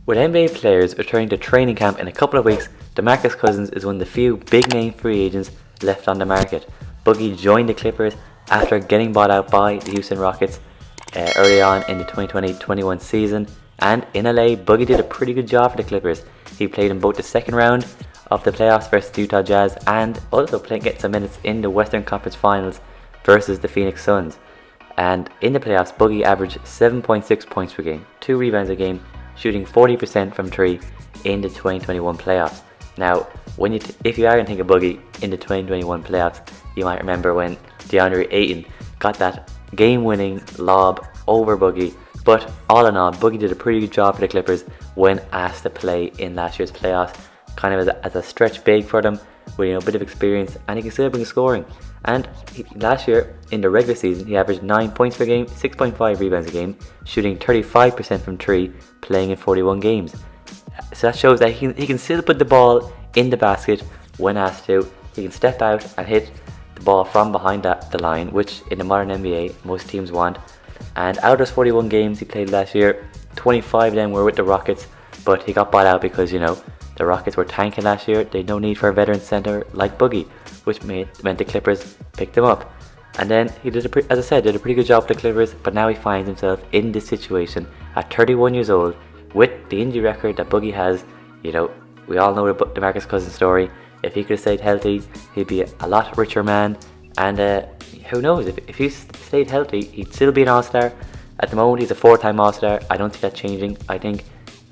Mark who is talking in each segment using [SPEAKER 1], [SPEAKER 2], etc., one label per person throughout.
[SPEAKER 1] With NBA players returning to training camp in a couple of weeks, Demarcus Cousins is one of the few big-name free agents left on the market. Boogie joined the Clippers after getting bought out by the Houston Rockets early on in the 2020-21 season, and in LA, Boogie did a pretty good job for the Clippers. He played in both the second round of the playoffs versus the Utah Jazz and also getting some minutes in the Western Conference Finals versus the Phoenix Suns. And in the playoffs, Boogie averaged 7.6 points per game, 2 rebounds a game, shooting 40% from 3 in the 2021 playoffs. Now, if you are going to think of Boogie in the 2021 playoffs, you might remember when DeAndre Ayton got that game-winning lob over Boogie. But all in all, Boogie did a pretty good job for the Clippers when asked to play in last year's playoffs, kind of as a stretch big for them, with a bit of experience, and he can still bring scoring. And last year in the regular season, he averaged 9 points per game, 6.5 rebounds a game, shooting 35% from 3, playing in 41 games. So that shows that he can still put the ball in the basket when asked to. He can step out and hit the ball from behind the line, which in the modern NBA most teams want. And out of those 41 games he played last year, 25 of them were with the Rockets, but he got bought out because the Rockets were tanking last year. They had no need for a veteran center like Boogie, which meant the Clippers picked him up. And then he did a pretty good job for the Clippers, but now he finds himself in this situation at 31 years old with the injury record that Boogie has. We all know the Demarcus Cousins story. If he could have stayed healthy, he'd be a lot richer man. And who knows, if he stayed healthy, he'd still be an All-Star. At the moment, he's a 4-time All-Star. I don't think that's changing. I think,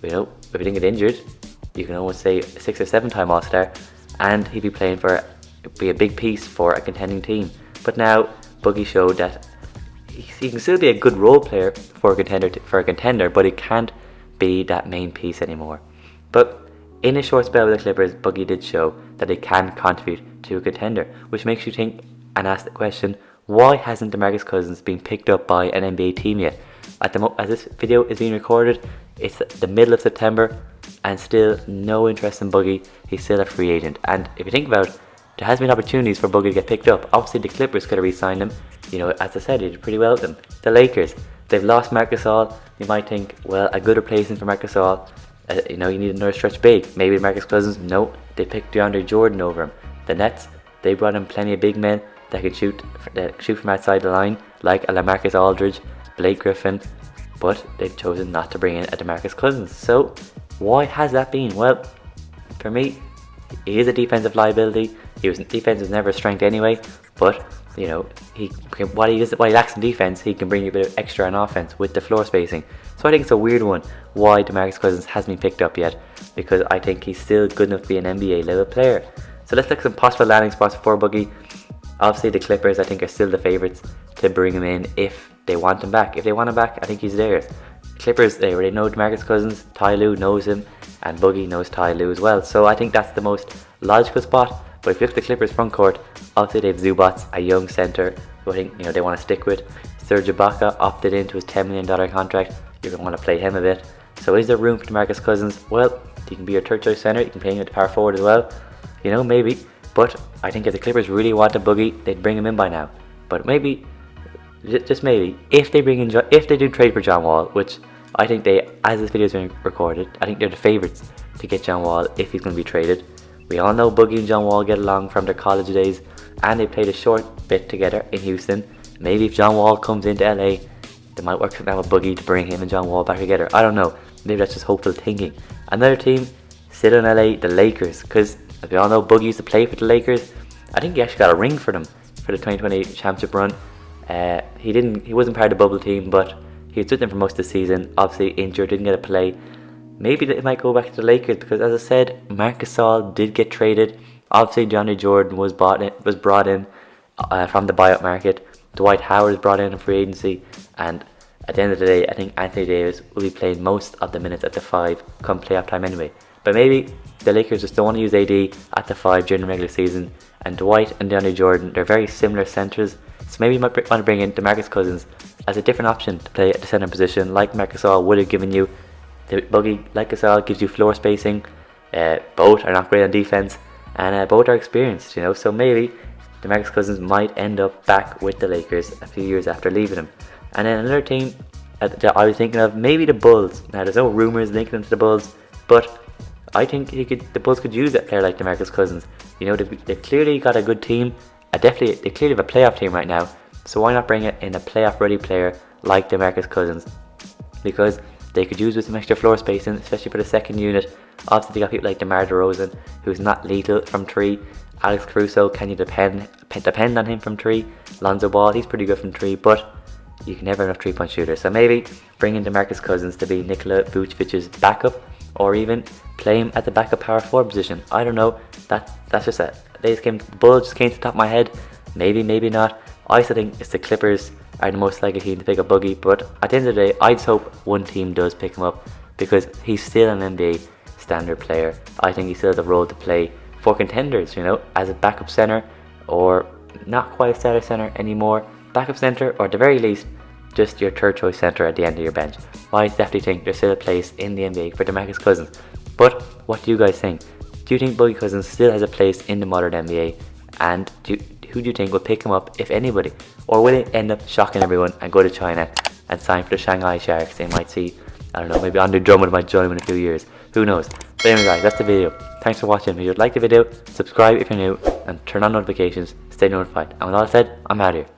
[SPEAKER 1] if he didn't get injured, you can almost say a 6 or 7-time All-Star, and he'd be a big piece for a contending team. But now Boogie showed that he can still be a good role player for a contender, but he can't be that main piece anymore. But in a short spell with the Clippers, Boogie did show that he can contribute to a contender, which makes you think and ask the question: why hasn't Demarcus Cousins been picked up by an NBA team yet? As this video is being recorded, it's the middle of September, and still no interest in Boogie. He's still a free agent. And if you think about it, there has been opportunities for Boogie to get picked up. Obviously, the Clippers could have re-signed him. As I said, he did pretty well with them. The Lakers, they've lost Marc Gasol. You might think, well, a good replacement for Marc Gasol. You need another stretch big. Maybe Demarcus Cousins. No, they picked DeAndre Jordan over him. The Nets, they brought in plenty of big men that could shoot from outside the line, like a LaMarcus Aldridge, Blake Griffin, but they've chosen not to bring in a Demarcus Cousins. So why has that been? Well, for me, he is a defensive liability. Defense was never a strength anyway, but what he lacks in defense, he can bring you a bit of extra on offense with the floor spacing. So I think it's a weird one why Demarcus Cousins hasn't been picked up yet, because I think he's still good enough to be an NBA level player. So let's look at some possible landing spots for Boogie. Obviously, the Clippers, I think, are still the favourites to bring him in if they want him back. If they want him back, I think he's theirs. Clippers, they already know Demarcus Cousins. Ty Lue knows him, and Boogie knows Ty Lue as well. So I think that's the most logical spot. But if you look at the Clippers front court, obviously they have Zubats, a young centre who I think they want to stick with. Serge Ibaka opted into his $10 million contract. You're going to want to play him a bit. So is there room for Demarcus Cousins? Well, he can be your third choice centre. You can play him at the power forward as well. Maybe. But I think if the Clippers really wanted Boogie, they'd bring him in by now. But maybe, just maybe, if they do trade for John Wall, which I think as this video is being recorded, I think they're the favourites to get John Wall if he's going to be traded. We all know Boogie and John Wall get along from their college days, and they played a short bit together in Houston. Maybe if John Wall comes into LA, they might work something out with Boogie to bring him and John Wall back together. I don't know. Maybe that's just hopeful thinking. Another team still in LA, the Lakers, because as we all know, Boogie used to play for the Lakers. I think he actually got a ring for them for the 2020 championship run. He wasn't part of the bubble team, but he was with them for most of the season. Obviously injured, didn't get to play. Maybe they might go back to the Lakers because, as I said, Marc Gasol did get traded. Obviously, DeAndre Jordan was brought in from the buyout market. Dwight Howard was brought in free agency, and at the end of the day, I think Anthony Davis will be playing most of the minutes at the 5 come playoff time anyway. But maybe the Lakers just don't want to use AD at the 5 during the regular season, and Dwight and DeAndre Jordan, they're very similar centres, so maybe you might want to bring in Demarcus Cousins as a different option to play at the centre position, like Marc Gasol would have given you. The Boogie, like Gasol, gives you floor spacing. Both are not great on defense, and both are experienced, so maybe Demarcus Cousins might end up back with the Lakers a few years after leaving them. And then another team I was thinking of maybe the Bulls. Now there's no rumours linking him to the Bulls, but I think the Bulls could use a player like Demarcus Cousins. You know, they've clearly got a good team. They clearly have a playoff team right now. So why not bring in a playoff ready player like Demarcus Cousins? Because they could use with some extra floor spacing, especially for the second unit. Obviously, they got people like DeMar DeRozan, who's not lethal from 3. Alex Caruso, can you depend on him from 3? Lonzo Ball, he's pretty good from 3, but you can never have enough 3-point shooters. So maybe bring in Demarcus Cousins to be Nikola Vucevic's backup, or even play him at the backup power forward position. I don't know. That's just a Bulls just came to the top of my head. Maybe, maybe not. I still think it's the Clippers are the most likely team to pick up Boogie, but at the end of the day, I just hope one team does pick him up, because he's still an NBA standard player. I think he still has a role to play for contenders, you know, as a backup center, or not quite a starter center anymore. Backup center, or at the very least, just your third choice center at the end of your bench. I definitely think there's still a place in the NBA for Demarcus Cousins. But what do you guys think? Do you think Boogie Cousins still has a place in the modern NBA? And who do you think will pick him up, if anybody? Or will it end up shocking everyone and go to China and sign for the Shanghai Sharks? They might see, I don't know, maybe Andre Drummond might join him in a few years. Who knows? But anyway guys, that's the video. Thanks for watching. If you'd like the video, subscribe if you're new, and turn on notifications, stay notified. And with all that said, I'm out of here.